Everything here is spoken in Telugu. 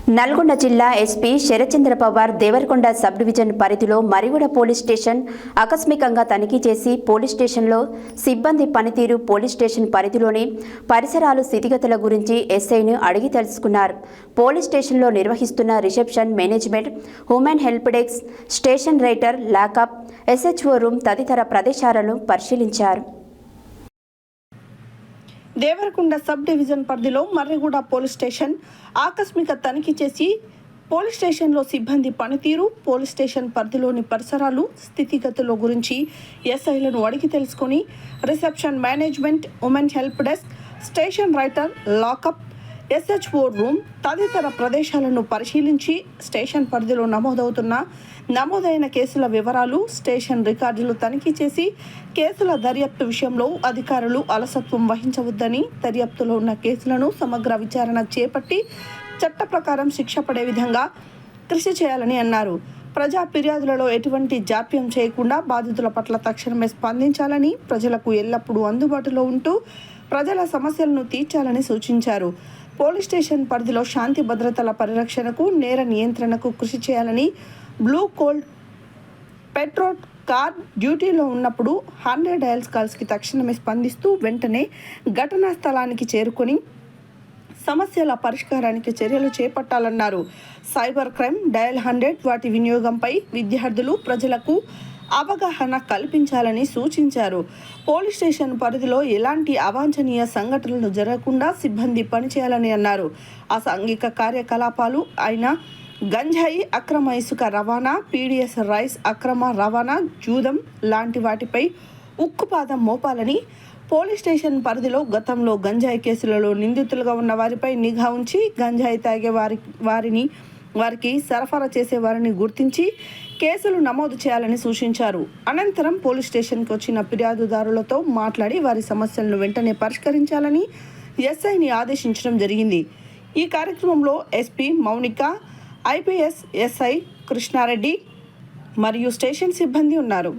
నల్గొండ జిల్లా SP Sarath Chandra Pawar Devarakonda sub division పరిధిలో మరిగూడ పోలీస్ స్టేషన్ ఆకస్మికంగా తనిఖీ చేసి పోలీస్ స్టేషన్లో సిబ్బంది పనితీరు, పోలీస్ స్టేషన్ పరిధిలోని పరిసరాలు స్థితిగతుల గురించి ఎస్ఐను అడిగి తెలుసుకున్నారు. పోలీస్ స్టేషన్లో నిర్వహిస్తున్న reception, management, human help desk, station writer, lockup, SHO room తదితర ప్రదేశాలను పరిశీలించారు. దేవరకొండ సబ్ డివిజన్ పరిధిలో మర్రిగూడ పోలీస్ స్టేషన్ ఆకస్మిక తనిఖీ చేసి పోలీస్ స్టేషన్లో సిబ్బంది పనితీరు, పోలీస్ స్టేషన్ పరిధిలోని పరిసరాలు స్థితిగతుల గురించి ఎస్ఐలను అడిగి తెలుసుకుని reception, management, women help desk, station writer, lockup, SHO room తదితర ప్రదేశాలను పరిశీలించి స్టేషన్ పరిధిలో నమోదైన కేసుల వివరాలు, స్టేషన్ రికార్డులు తనిఖీ చేసి కేసుల దర్యాప్తు విషయంలో అధికారులు అలసత్వం వహించవద్దని, దర్యాప్తులో ఉన్న కేసులను సమగ్ర విచారణ చేపట్టి చట్ట ప్రకారం శిక్ష పడే విధంగా కృషి చేయాలని అన్నారు. ప్రజా ఫిర్యాదులలో ఎటువంటి జాప్యం చేయకుండా బాధితుల పట్ల తక్షణమే స్పందించాలని, ప్రజలకు ఎల్లప్పుడూ అందుబాటులో ఉంటూ ప్రజల సమస్యలను తీర్చాలని సూచించారు. పోలీస్ స్టేషన్ పరిధిలో శాంతి భద్రతల పరిరక్షణకు, నేర నియంత్రణకు కృషి చేయాలని, బ్లూ కోల్డ్ పెట్రోల్ కార్ డ్యూటీలో ఉన్నప్పుడు 100 డయల్స్ కాల్స్కి తక్షణమే స్పందిస్తూ వెంటనే ఘటనా స్థలానికి చేరుకొని సమస్యల పరిష్కారానికి చర్యలు చేపట్టాలన్నారు. సైబర్ క్రైమ్, డయల్ 100 వాటి వినియోగంపై విద్యార్థులు, ప్రజలకు అవగాహన కల్పించాలని సూచించారు. పోలీస్ స్టేషన్ పరిధిలో ఎలాంటి అవాంఛనీయ సంఘటనలు జరగకుండా సిబ్బంది పనిచేయాలని అన్నారు. అసాంఘిక కార్యకలాపాలు అయిన గంజాయి, అక్రమ ఇసుక రవాణా, PDS రైస్ అక్రమ రవాణా, జూదం లాంటి వాటిపై ఉక్కుపాదం మోపాలని, పోలీస్ స్టేషన్ పరిధిలో గతంలో గంజాయి కేసులలో నిందితులుగా ఉన్న వారిపై నిఘా ఉంచి గంజాయి తాగే వారికి సరఫరా చేసే వారిని గుర్తించి కేసులు నమోదు చేయాలని సూచించారు. అనంతరం పోలీస్ స్టేషన్కి వచ్చిన ఫిర్యాదుదారులతో మాట్లాడి వారి సమస్యలను వెంటనే పరిష్కరించాలని ఎస్ఐని ఆదేశించడం జరిగింది. ఈ కార్యక్రమంలో SP Mounika, IPS SI Krishna Reddy మరియు స్టేషన్ సిబ్బంది ఉన్నారు.